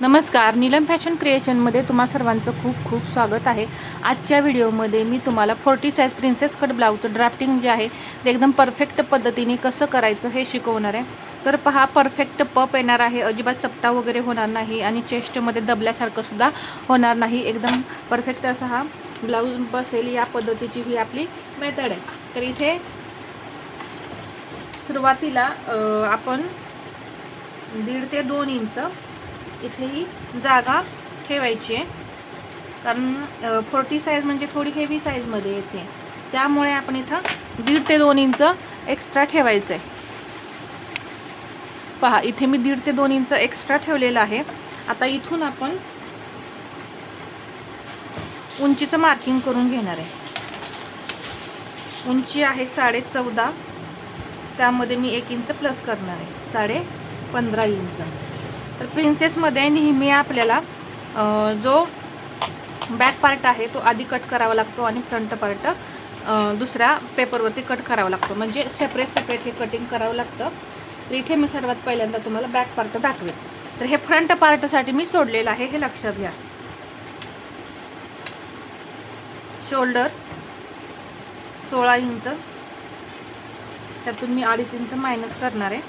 नमस्कार, नीलम फॅशन क्रिएशनमध्ये तुम्हा सर्वांचं खूप खूप स्वागत आहे। आजच्या व्हिडिओमध्ये मी तुम्हाला 40 साइज प्रिन्सेस कट ब्लाऊजचं ड्राफ्टिंग जे आहे ते एकदम परफेक्ट पद्धतीने कसं करायचं हे शिकवणार आहे। तर पहा, परफेक्ट पप येणार आहे, अजिबात चपटा वगैरे होणार नाही आणि चेस्टमध्ये दबल्यासारखं सुद्धा होणार नाही। एकदम परफेक्ट असा हा ब्लाऊज बसेल या पद्धतीची ही आपली मेथड आहे। तर इथे सुरुवातीला आपण 1.5 ते 2 इंच इथे ही जागा ठेवायची आहे, कारण 40 साइज म्हणजे थोडी हेवी साईजमध्ये येते, त्यामुळे आपण इथं 1.5 ते 2 इंच एक्स्ट्रा ठेवायचं आहे। पहा, इथे मी 1.5 ते 2 इंच एक्स्ट्रा ठेवलेलं आहे। आता इथून आपण उंचीचं मार्किंग करून घेणार आहे। उंची आहे 14.5, त्यामध्ये मी 1 इंच प्लस करणार आहे, 15.5 इंच। तर प्रिन्सेसमध्ये नेहमी आपल्याला जो बॅक पार्ट आहे तो आधी कट करावा लागतो आणि फ्रंट पार्ट दुसऱ्या पेपरवरती कट करावा लागतो, म्हणजे सेपरेट हे कटिंग करावं लागतं। तर इथे मी सर्वात पहिल्यांदा तुम्हाला बॅक पार्ट दाखवेल। तर हे फ्रंट पार्टसाठी मी सोडलेलं आहे, हे लक्षात घ्या। शोल्डर 16 इंच, त्यातून मी 2.5 इंच मायनस करणार आहे,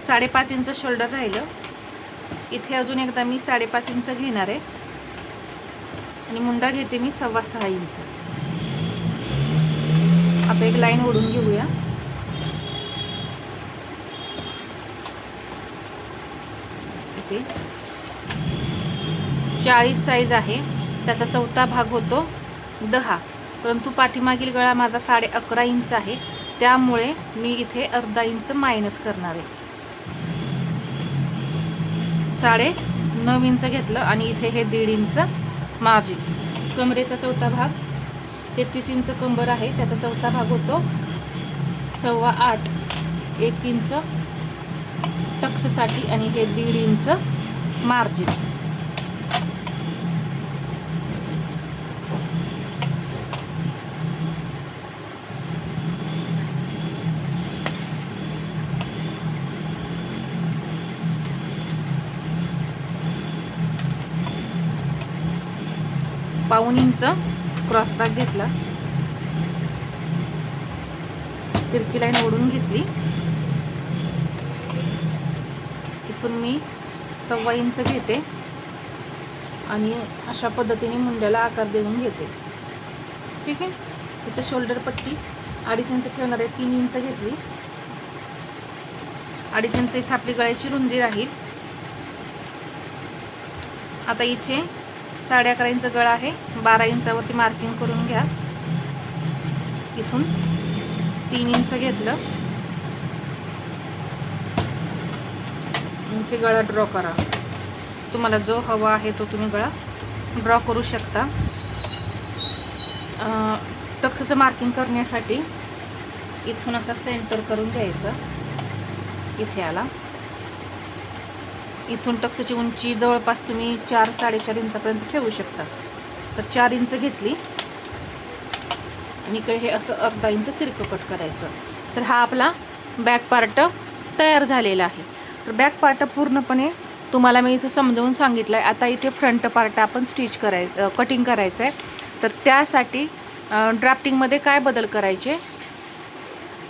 5.5 इंच शोल्डर राहिलं। इथे अजून एकदा मी 5.5 इंच घेणार आहे आणि मुंडा घेते मी 6.25 इंच। आता एक लाईन ओढून घेऊया। इथे 40 साइज आहे, त्याचा चौथा भाग होतो 10, परंतु पाठीमागील गळा माझा 11.5 इंच आहे, त्यामुळे मी इथे अर्धा इंच मायनस करणार आहे। 9.5 इंच घेतलं आणि इथे हे 1.5 इंच मार्जिन। कमरेचा चौथा भाग 33 इंच कंबर आहे, त्याचा चौथा भाग होतो 8.25, 1 इंच टक्ससाठी आणि हे 1.5 इंच मार्जिन। पाऊण इंच क्रॉस बॅक घेतला, तिरकी लाईन ओढून घेतली। इथून मी 1.25 इंच घेते आणि अशा पद्धतीने मुंड्याला आकार देऊन घेते, ठीक आहे। इथं शोल्डर पट्टी 2.5 इंच ठेवणार आहे, 3 इंच घेतली, 2.5 इंच इथे आपली गळ्याची रुंदी राहील। आता इथे 11.5 इंच गळा आहे, 12 इंचावरती मार्किंग करून घ्या। इथून 3 इंच घेतलं, इथे गळा ड्रॉ करा। तुम्हाला जो हवा आहे तो तुम्ही गळा ड्रॉ करू शकता। टक्सचं मार्किंग करण्यासाठी इथून असा सेंटर करून घ्यायचं, इथे आला। इथून टक्सची उंची जवळपास तुम्ही 4-4.5 इंचापर्यंत ठेवू शकता। तर 4 इंच घेतली आणि इकडे हे असं अर्धा इंच तिरकं कट करायचं। तर हा आपला बॅक पार्ट तयार झालेला आहे। तर बॅक पार्ट पूर्णपणे तुम्हाला मी इथे समजावून सांगितलं आहे। आता इथे फ्रंट पार्ट आपण स्टिच करायचं, कटिंग करायचं आहे। तर त्यासाठी ड्राफ्टिंगमध्ये काय बदल करायचे,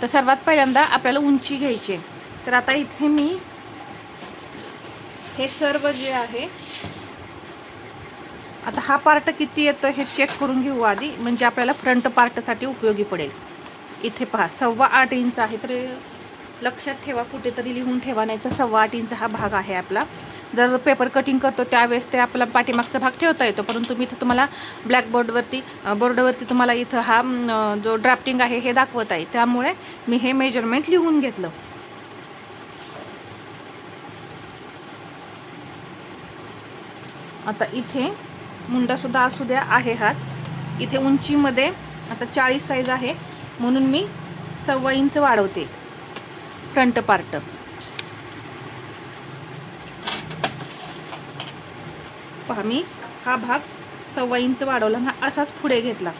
तर सर्वात पहिल्यांदा आपल्याला उंची घ्यायची। तर आता इथे मी हे सर्व जे आहे, आता हा पार्ट किती येतो हे चेक करून घेऊ आधी, म्हणजे आपल्याला फ्रंट पार्टसाठी उपयोगी पडेल। इथे पहा 8.25 इंच आहे, तर लक्षात ठेवा, कुठेतरी लिहून ठेवा, नाही तर 8.25 इंच हा भाग आहे आपला। जर पेपर कटिंग करतो त्यावेळेस ते आपला पाठीमागचा भाग ठेवता येतो, परंतु मी इथं तुम्हाला बोर्डवरती तुम्हाला इथं हा जो ड्राफ्टिंग आहे हे दाखवत आहे, त्यामुळे मी हे मेजरमेंट लिहून घेतलं। आता इथे मुंडासुद्धा असू द्या, आहे हाच। इथे उंचीमध्ये आता 40 साइज आहे, म्हणून मी 1.25 इंच वाढवते फ्रंट पार्ट। पहा, मी हा भाग 1.25 इंच वाढवला ना, असाच पुढे घेतला।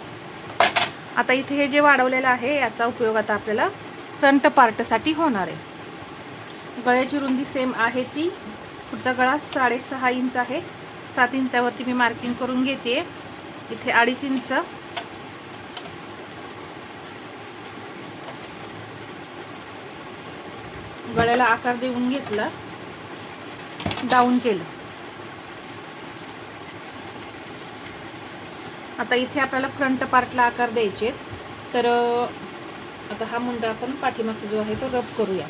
आता इथे हे जे वाढवलेलं आहे याचा उपयोग आता आपल्याला फ्रंट पार्टसाठी होणार आहे। गळ्याची रुंदी सेम आहे ती पुढचा गळा 6.5 इंच आहे. 7 इंचावरती मी मार्किंग करून घेते. इथे 2.5 इंच गळ्याला आकार देऊन घेतला, डाऊन केलं. आता इथे आपल्याला फ्रंट पार्टला आकार द्यायचे. तर आता हा मुंडा आपण पाठीमागचा जो आहे तो रब करूया.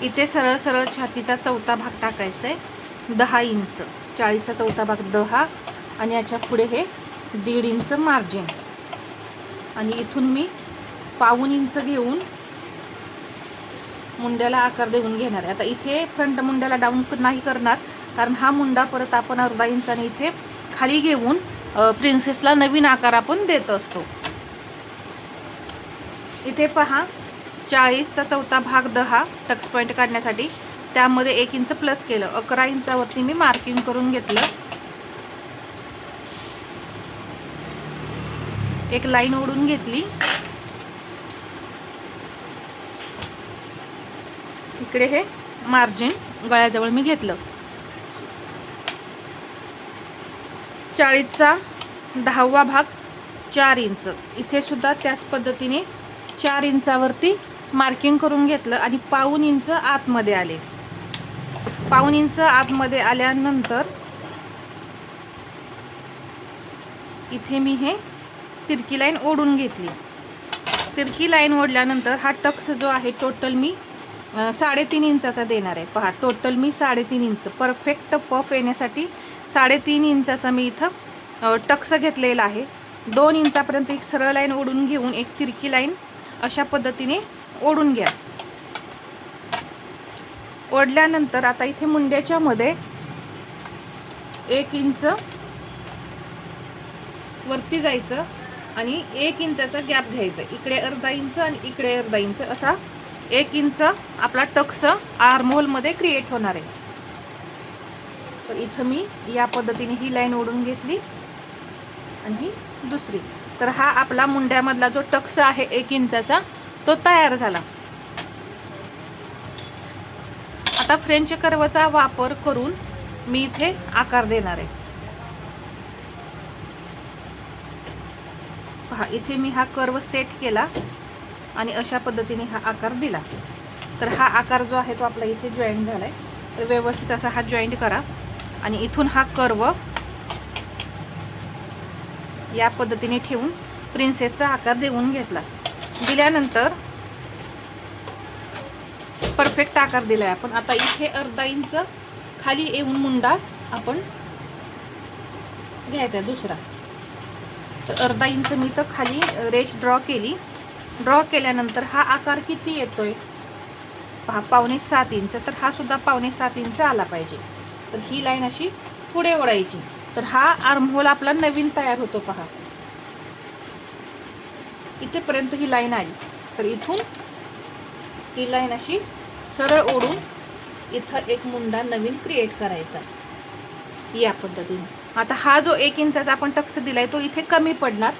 इथे सरळ सरळ छातीचा चौथा भाग टाकायचा आहे, 10 इंच. 40चा चौथा भाग 10 आणि याच्या पुढे हे 1.5 इंच मार्जिन. आणि इथून मी 1.25 इंच घेऊन मुंड्याला आकार देऊन घेणार आहे. आता इथे फ्रंट मुंड्याला डाऊन नाही करणार, कारण हा मुंडा परत आपण 1/2 इंचाने इथे खाली घेऊन प्रिन्सेसला नवीन आकार आपण देत असतो. इथे पहा 40चा चौथा भाग 10 टक्स पॉईंट काढण्यासाठी, त्यामध्ये 1 इंच प्लस केलं. 11 इंचावरती मी मार्किंग करून घेतलं. एक लाईन ओढून घेतली. इकडे हे मार्जिन गळ्याजवळ मी घेतलं. 40चा 10वा भाग 4 इंच. इथे सुद्धा त्याच पद्धतीने 4 इंचावरती मार्किंग करून घेतलं आणि 1.25 इंच आतमध्ये आले. 1.25 इंच आतमध्ये आल्यानंतर इथे मी हे तिरकी लाईन ओढून घेतली. तिरकी लाईन ओढल्यानंतर हा टक्स जो आहे टोटल मी 3.5 इंचाचा देणार आहे. पहा, टोटल मी 3.5 इंच परफेक्ट पफ येण्यासाठी 3.5 इंचाचा मी इथं टक्स घेतलेला आहे. 2 इंचापर्यंत एक सरळ लाईन ओढून घेऊन एक तिरकी लाईन अशा पद्धतीने ओढून घ्या. ओढल्यानंतर आता इथे मुंड्याच्या मध्ये 1 इंच वरती जायचं आणि 1 इंचाचा गॅप घ्यायचा. इकडे 1/2 इंच आणि इकडे 1/2 इंच असा 1 इंच आपला टक्स आर्महोल मध्ये क्रिएट होणार आहे. तर इथं मी या पद्धतीने ही लाईन ओढून घेतली आणि ही दुसरी. तर हा आपला मुंड्यामधला जो टक्स आहे 1 इंचाचा तो तयार झाला. आता फ्रेंच कर्वचा वापर करून मी इथे आकार देणार आहे. पहा, इथे मी हा कर्व सेट केला आणि अशा पद्धतीने हा आकार दिला. तर हा आकार जो आहे तो आपला इथे जॉईंट झालाय. तर व्यवस्थित असा हा जॉईंट करा आणि इथून हा कर्व या पद्धतीने ठेवून प्रिन्सेसचा आकार देऊन घेतला. दिल्यानंतर परफेक्ट आकार दिलाय आपण. आता इथे 1/2 इंच खाली येऊन मुंडा आपण घ्यायचा दुसरा. तर 1/2 इंच मी तर खाली रेष ड्रॉ केली. ड्रॉ केल्यानंतर हा आकार किती येतोय पहा, 6.25 इंच. तर हा सुद्धा 6.25 इंच आला पाहिजे. तर ही लाईन अशी पुढे ओढायची. तर हा आर्महोल आपला नवीन तयार होतो. पहा, इथेपर्यंत ही लाईन आली. तर इथून ही लाईन अशी सरळ ओढून इथं एक मुंडा नवीन क्रिएट करायचा या पद्धतीने. आता हा जो 1 इंचाचा आपण टक्स दिलाय तो इथे कमी पडणार.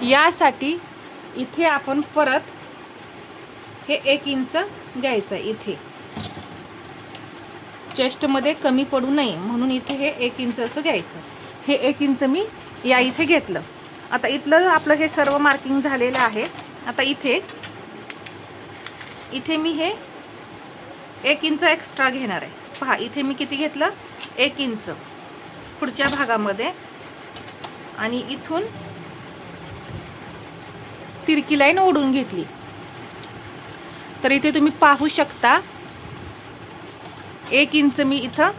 यासाठी इथे आपण परत हे 1 इंच घ्यायचं. इथे चेस्टमध्ये कमी पडू नये म्हणून इथे हे 1 इंच असं घ्यायचं. हे 1 इंच मी या इथे घेतलं. आता इथलं आपलं हे सर्व मार्किंग झालेलं आहे. आता इथे मी हे 1 इंच एक्स्ट्रा घेणार आहे. पहा, इथे मी किती घेतलं, 1 इंच पुढच्या भागामध्ये आणि इथून तिरकी लाईन ओढून घेतली. तर इथे तुम्ही पाहू शकता 1 इंच मी इथं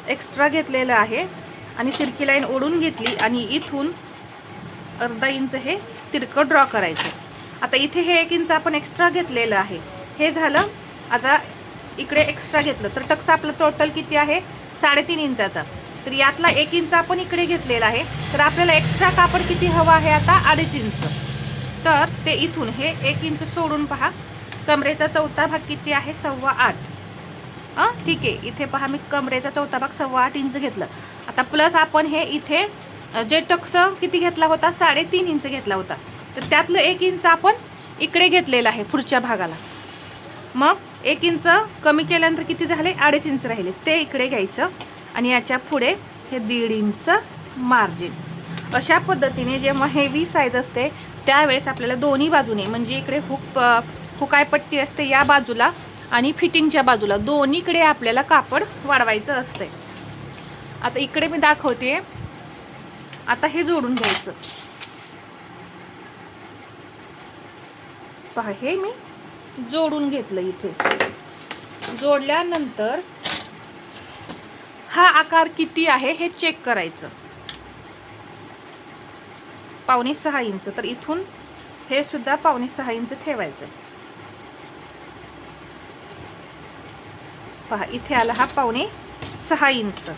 एक्स्ट्रा घेतलेलं आहे आणि तिरकी लाईन ओढून घेतली आणि इथून 1/2 इंच हे तिरकं ड्रॉ करायचं. आता इथे हे 1 इंच आपण एक्स्ट्रा घेतलेलं आहे. हे झालं. आता इकडे एक्स्ट्रा घेतलं तर टक्स आपलं टोटल किती आहे 3.5 इंचाचा. तर यातला 1 इंच आपण इकडे घेतलेला आहे. तर आपल्याला एक्स्ट्रा कापड किती हवं आहे आता 2.5 इंच. तर ते इथून हे 1 इंच सोडून पहा कमरेचा चौथा भाग किती आहे 8.25. ठीक आहे. इथे पहा मी कमरेचा चौथा भाग 8.25 इंच घेतलं. आता प्लस आपण हे इथे जे टक्स किती घेतला होता 3.5 इंच घेतला होता. तर त्यातलं 1 इंच आपण इकडे घेतलेलं आहे पुढच्या भागाला. मग 1 इंच कमी केल्यानंतर किती झाले, 2.5 इंच राहिले, ते इकडे घ्यायचं आणि याच्या पुढे हे 1.5 इंच मार्जिन. अशा पद्धतीने जेव्हा हेवी साईज असते त्यावेळेस आपल्याला दोन्ही बाजूने, म्हणजे इकडे हुकाय पट्टी असते या बाजूला आणि फिटिंगच्या बाजूला, दोन्हीकडे आपल्याला कापड वाढवायचं असते. आता इकडे मी दाखवते. आता हे जोडून घ्यायचं. पहा, हे मी जोडून घेतलं. इथे जोडल्यानंतर हा आकार किती आहे हे चेक करायचं. 5.25 इंच, तर इथून हे सुद्धा 5.25 इंच ठेवायचं. पहा, इथे आला हा 5.25 इंच.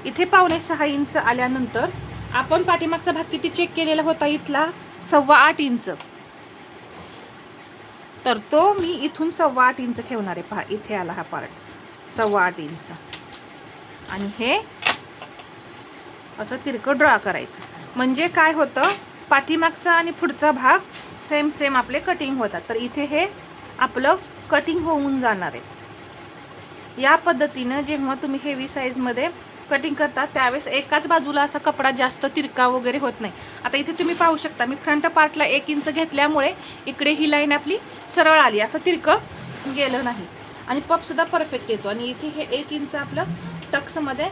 इथे 5.25 इंच आल्यानंतर आपण पाठीमागचा भाग किती चेक केलेला होता, इथला 8.25 इंच, तर तो मी इथून 8.25 इंच ठेवणार आहे. पहा, इथे आला हा पार्ट 8.25 इंच आणि हे असं तिरकं ड्रॉ करायचं. म्हणजे काय होतं, पाठीमागचा आणि पुढचा भाग सेम आपले कटिंग होतात. तर इथे हे आपलं कटिंग होऊन जाणार आहे. या पद्धतीनं जेव्हा तुम्ही हेवी साईजमध्ये कटिंग करता त्यावेळेस एकाच बाजूला असा कपडा जास्त तिरका वगैरे होत नाही. आता इथे तुम्ही पाहू शकता, मी फ्रंट पार्टला 1 इंच घेतल्यामुळे इकडे ही लाईन आपली सरळ आली, असं तिरकं गेलं नाही आणि पफसुद्धा परफेक्ट येतो. आणि इथे हे 1 इंच आपलं टक्समध्ये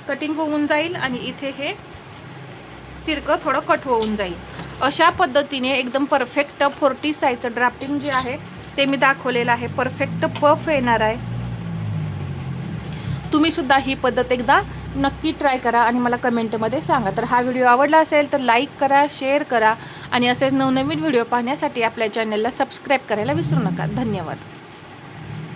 कटिंग होऊन जाईल आणि इथे हे तिरकं थोडं कट होऊन जाईल. अशा पद्धतीने एकदम परफेक्ट 40 साईजचं ड्राफ्टिंग जे आहे ते मी दाखवलेलं आहे. परफेक्ट पफ येणार आहे. तुम्ही सुद्धा ही पद्धत एकदा नक्की ट्राय करा आणि मला कमेंटमध्ये सांगा. तर हा व्हिडिओ आवडला असेल तर लाईक करा, शेअर करा आणि असेच नवनवीन व्हिडिओ पाहण्यासाठी आपल्या चॅनलला सबस्क्राईब करायला विसरू नका. धन्यवाद.